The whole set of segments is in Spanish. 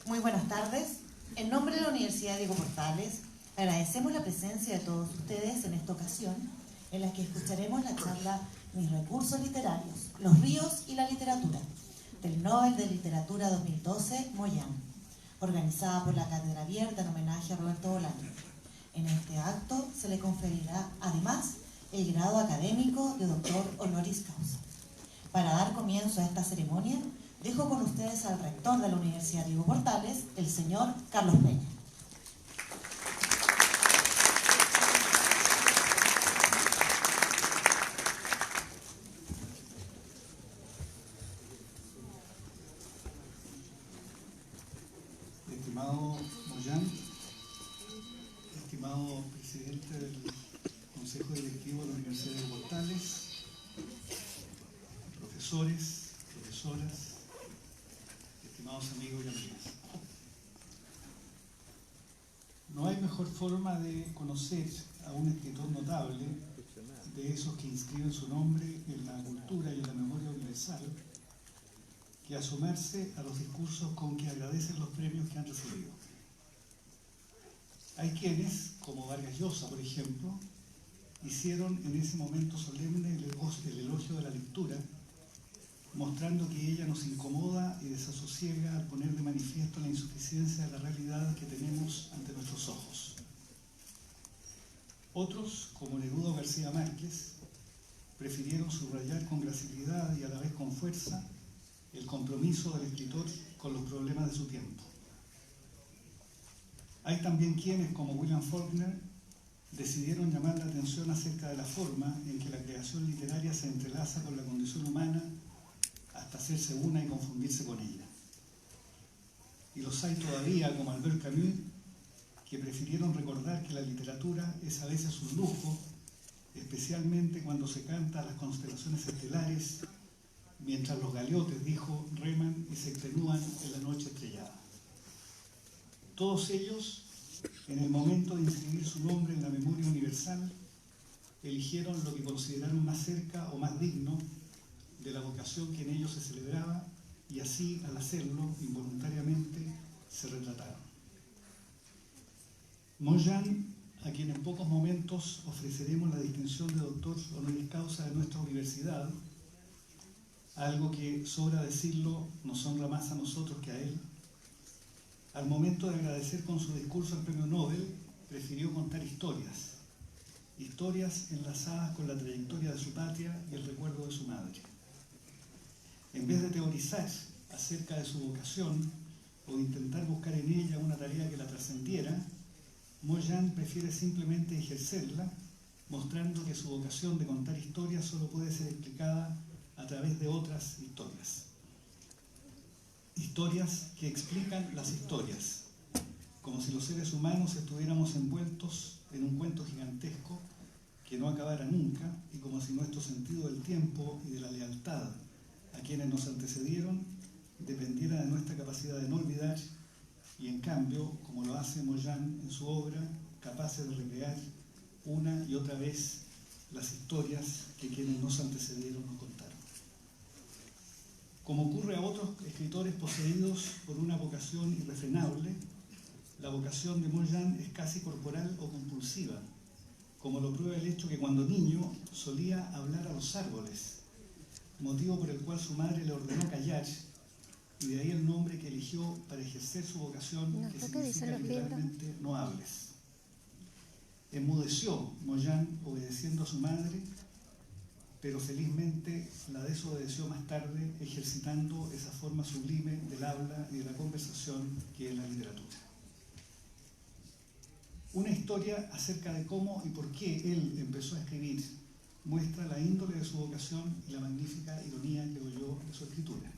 Muy buenas tardes. En nombre de la Universidad Diego Portales, agradecemos la presencia de todos ustedes en esta ocasión, en la que escucharemos la charla Mis recursos literarios, los ríos y la literatura, del Nobel de Literatura 2012, Moyán, organizada por la Cátedra Abierta en homenaje a Roberto Bolaño. En este acto se le conferirá, además, el grado académico de doctor honoris causa. Para dar comienzo a esta ceremonia, dejo con ustedes al rector de la Universidad Diego Portales, el señor Carlos Peña. Estimado Moyán, estimado presidente del Consejo Directivo de la Universidad de Portales, profesores, profesoras, estimados amigos y amigas. No hay mejor forma de conocer a un escritor notable, de esos que inscriben su nombre en la cultura y en la memoria universal, que asomarse a los discursos con que agradecen los premios que han recibido. Hay quienes, como Vargas Llosa, por ejemplo, hicieron en ese momento solemne el elogio de la lectura, mostrando que ella nos incomoda y desasosiega al poner de manifiesto la insuficiencia de la realidad que tenemos ante nuestros ojos. Otros, como Neruda García Márquez, prefirieron subrayar con gracilidad y a la vez con fuerza el compromiso del escritor con los problemas de su tiempo. Hay también quienes, como William Faulkner, decidieron llamar la atención acerca de la forma en que la creación literaria se entrelaza con la condición humana hasta hacerse una y confundirse con ella. Y los hay todavía, como Albert Camus, que prefirieron recordar que la literatura es a veces un lujo, especialmente cuando se canta a las constelaciones estelares, mientras los galeotes, dijo, reman y se extenúan en la noche estrellada. Todos ellos, en el momento de inscribir su nombre en la memoria universal, eligieron lo que consideraron más cerca o más digno de la vocación que en ellos se celebraba, y así, al hacerlo, involuntariamente, se retrataron. Moyán, a quien en pocos momentos ofreceremos la distinción de doctor honoris causa de nuestra universidad, algo que, sobra decirlo, nos honra más a nosotros que a él, al momento de agradecer con su discurso el premio Nobel, prefirió contar historias enlazadas con la trayectoria de su patria y el recuerdo de su madre. En vez de teorizar acerca de su vocación o intentar buscar en ella una tarea que la trascendiera, Moyán prefiere simplemente ejercerla, mostrando que su vocación de contar historias solo puede ser explicada a través de otras historias. Historias que explican las historias, como si los seres humanos estuviéramos envueltos en un cuento gigantesco que no acabara nunca, y como si nuestro sentido del tiempo y de la lealtad a quienes nos antecedieron dependiera de nuestra capacidad de no olvidar, y en cambio, como lo hace Moyán en su obra, capaces de recrear una y otra vez las historias que quienes nos antecedieron nos contaron. Como ocurre a otros escritores poseídos por una vocación irrefrenable, la vocación de Moyán es casi corporal o compulsiva, como lo prueba el hecho que cuando niño solía hablar a los árboles, motivo por el cual su madre le ordenó callar, y de ahí el nombre que eligió para ejercer su vocación, que significa literalmente no hables. Enmudeció Moyán obedeciendo a su madre, pero felizmente la desobedeció más tarde, ejercitando esa forma sublime del habla y de la conversación que es la literatura. Una historia acerca de cómo y por qué él empezó a escribir muestra la índole de su vocación y la magnífica ironía, creo yo, de su escritura.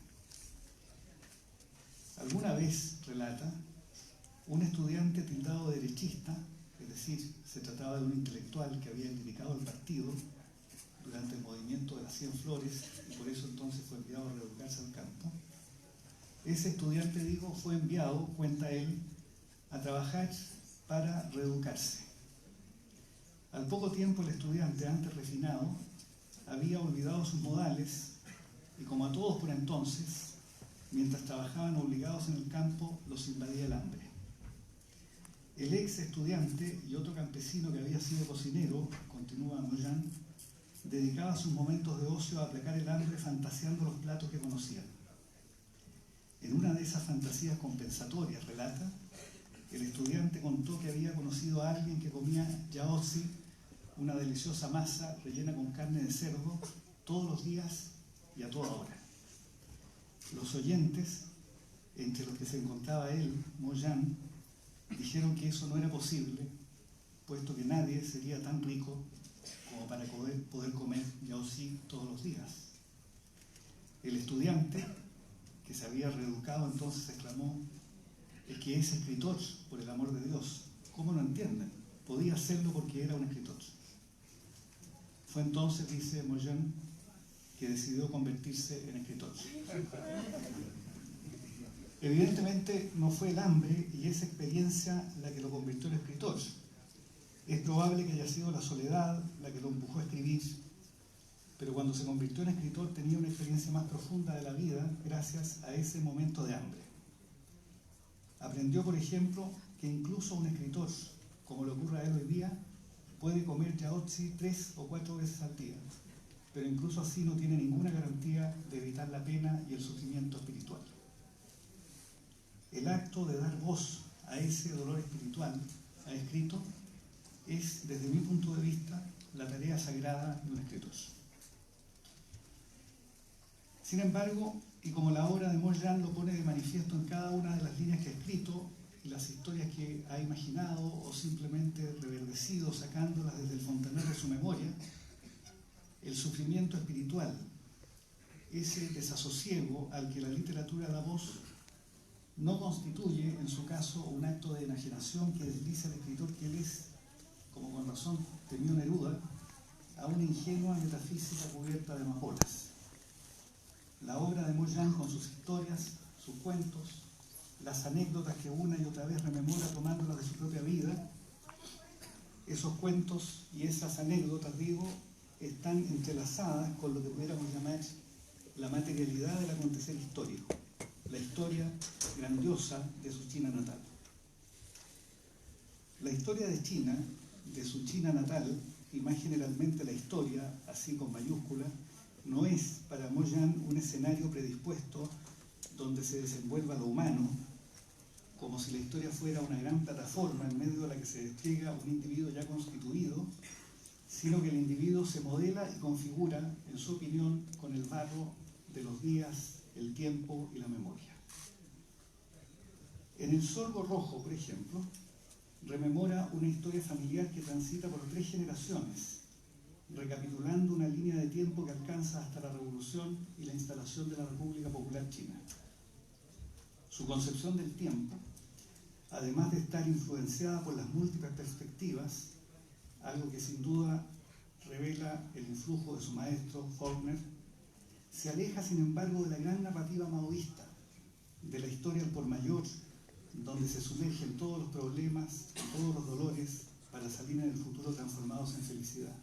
Alguna vez, relata, un estudiante tildado de derechista, es decir, se trataba de un intelectual que había criticado al partido durante el movimiento de las 100 Flores, y por eso entonces fue enviado a reeducarse al campo. Ese estudiante, digo, fue enviado, cuenta él, a trabajar para reeducarse. Al poco tiempo el estudiante, antes refinado, había olvidado sus modales y como a todos por entonces, mientras trabajaban obligados en el campo, los invadía el hambre. El ex estudiante y otro campesino que había sido cocinero, continúa Moyan, dedicaba sus momentos de ocio a aplacar el hambre fantaseando los platos que conocían. En una de esas fantasías compensatorias, relata, el estudiante contó que había conocido a alguien que comía yaozi, una deliciosa masa rellena con carne de cerdo, todos los días y a toda hora. Los oyentes, entre los que se encontraba él, Moyan, dijeron que eso no era posible, puesto que nadie sería tan rico como para poder comer yaozi todos los días. El estudiante, que se había reeducado entonces, exclamó: es que es escritor, por el amor de Dios. ¿Cómo no entienden? Podía hacerlo porque era un escritor. Fue entonces, dice Moyan, que decidió convertirse en escritor. Evidentemente no fue el hambre y esa experiencia la que lo convirtió en escritor. Es probable que haya sido la soledad la que lo empujó a escribir, pero cuando se convirtió en escritor tenía una experiencia más profunda de la vida gracias a ese momento de hambre. Aprendió, por ejemplo, que incluso un escritor, como le ocurre a él hoy día, puede comer yaozi 3 o 4 veces al día, pero incluso así no tiene ninguna garantía de evitar la pena y el sufrimiento espiritual. El acto de dar voz a ese dolor espiritual, ha escrito, es, desde mi punto de vista, la tarea sagrada de un escritor. Sin embargo, y como la obra de Moyan lo pone de manifiesto en cada una de las líneas que ha escrito, y las historias que ha imaginado o simplemente reverdecido sacándolas desde el fontanero de su memoria, el sufrimiento espiritual, ese desasosiego al que la literatura da voz, no constituye, en su caso, un acto de enajenación que desliza al escritor que él es, como con razón temió Neruda, a una ingenua metafísica cubierta de amapolas. La obra de Moyan, con sus historias, sus cuentos, las anécdotas que una y otra vez rememora tomándolas de su propia vida, esos cuentos y esas anécdotas, digo, están entrelazadas con lo que pudiéramos llamar la materialidad del acontecer histórico, la historia grandiosa de su China natal. La historia de China, de su China natal, y más generalmente la historia, así con mayúsculas, no es para Moyan un escenario predispuesto donde se desenvuelva lo humano, como si la historia fuera una gran plataforma en medio de la que se despliega un individuo ya constituido, sino que el individuo se modela y configura, en su opinión, con el barro de los días, el tiempo y la memoria. En El Sorgo Rojo, por ejemplo, rememora una historia familiar que transita por 3 generaciones, recapitulando una línea de tiempo que alcanza hasta la Revolución y la instalación de la República Popular China. Su concepción del tiempo, además de estar influenciada por las múltiples perspectivas, algo que sin duda revela el influjo de su maestro, Faulkner, se aleja sin embargo de la gran narrativa maoísta, de la historia al por mayor, donde se sumergen todos los problemas, todos los dolores, para salir en el futuro transformados en felicidad.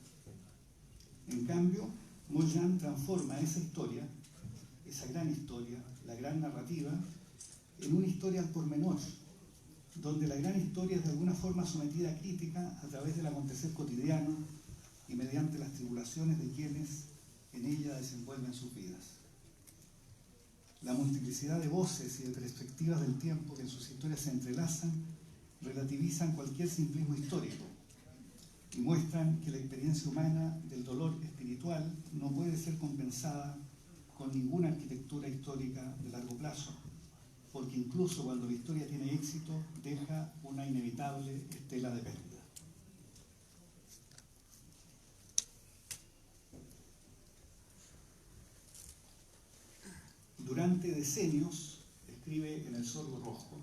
En cambio, Moyan transforma esa historia, esa gran historia, la gran narrativa, en una historia al pormenor, donde la gran historia es de alguna forma sometida a crítica a través del acontecer cotidiano y mediante las tribulaciones de quienes en ella desenvuelven sus vidas. La multiplicidad de voces y de perspectivas del tiempo que en sus historias se entrelazan relativizan cualquier simplismo histórico y muestran que la experiencia humana del dolor espiritual no puede ser compensada con ninguna arquitectura histórica de largo plazo, porque incluso cuando la historia tiene éxito, deja una inevitable estela de pérdida. Durante decenios, escribe en El Sorgo Rojo,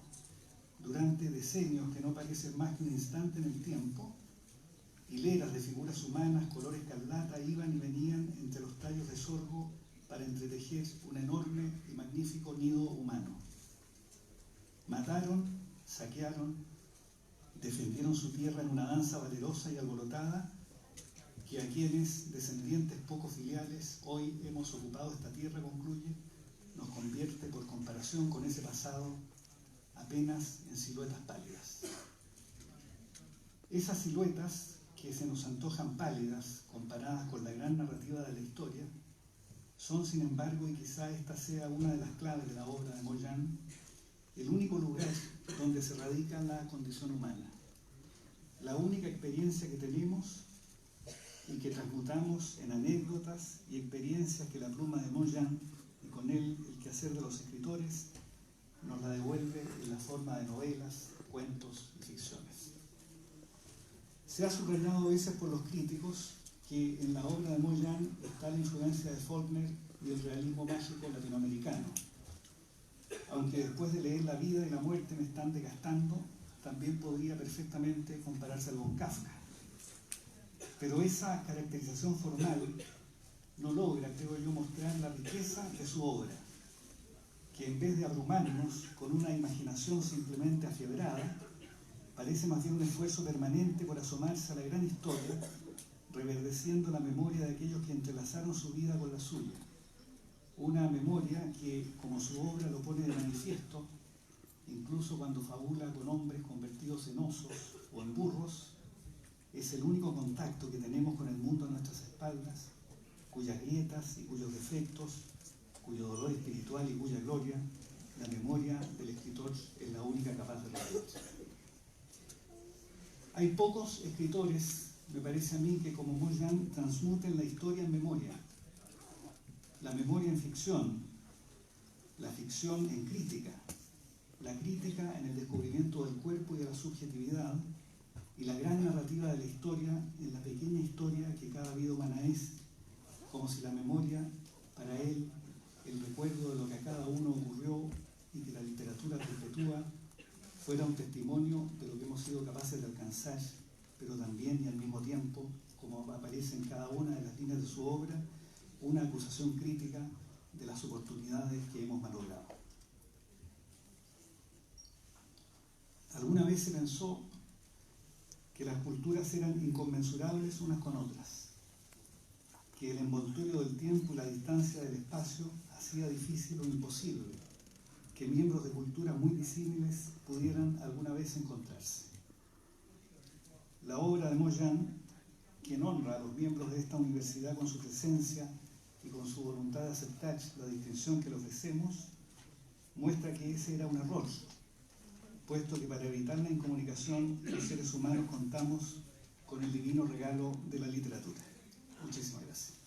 durante decenios que no parecen más que un instante en el tiempo, hileras de figuras humanas, color escarlata, iban y venían entre los tallos de sorgo para entretejer un enorme y magnífico nido humano. Mataron, saquearon, defendieron su tierra en una danza valerosa y alborotada que a quienes, descendientes poco filiales, hoy hemos ocupado esta tierra, concluye, nos convierte, por comparación con ese pasado, apenas en siluetas pálidas. Esas siluetas que se nos antojan pálidas comparadas con la gran narrativa de la historia, son, sin embargo, y quizá esta sea una de las claves de la obra de Moyán, el único lugar donde se radica la condición humana, la única experiencia que tenemos y que transmutamos en anécdotas y experiencias que la pluma de Moyán, y con él el quehacer de los escritores, nos la devuelve en la forma de novelas, cuentos y ficciones. Se ha subrayado a veces por los críticos que en la obra de Moyán está la influencia de Faulkner y el realismo mágico latinoamericano. Aunque después de leer La vida y la muerte me están desgastando, también podría perfectamente compararse con Kafka. Pero esa caracterización formal no logra, creo yo, mostrar la riqueza de su obra, que en vez de abrumarnos con una imaginación simplemente afiebrada, parece más bien un esfuerzo permanente por asomarse a la gran historia, reverdeciendo la memoria de aquellos que entrelazaron su vida con la suya. Una memoria que, como su obra lo pone de manifiesto, incluso cuando fabula con hombres convertidos en osos o en burros, es el único contacto que tenemos con el mundo a nuestras espaldas, cuyas grietas y cuyos defectos, cuyo dolor espiritual y cuya gloria, la memoria del escritor es la única capaz de revelar. Hay pocos escritores, me parece a mí, que como Moyán transmuten la historia en memoria, la memoria en ficción, la ficción en crítica, la crítica en el descubrimiento del cuerpo y de la subjetividad, y la gran narrativa de la historia en la pequeña historia que cada vida humana es, como si la memoria, para él, el recuerdo de lo que a cada uno ocurrió y que la literatura perpetúa, fuera un testimonio de lo que hemos sido capaces de alcanzar, pero también y al mismo tiempo, como aparece en cada una de las líneas de su obra, una acusación crítica de las oportunidades que hemos malogrado. Alguna vez se pensó que las culturas eran inconmensurables unas con otras, que el envoltorio del tiempo y la distancia del espacio hacía difícil o imposible que miembros de culturas muy disímiles pudieran alguna vez encontrarse. La obra de Moyán, quien honra a los miembros de esta universidad con su presencia y con su voluntad de aceptar la distinción que le ofrecemos, muestra que ese era un error, puesto que para evitar la incomunicación los seres humanos contamos con el divino regalo de la literatura. Muchísimas gracias.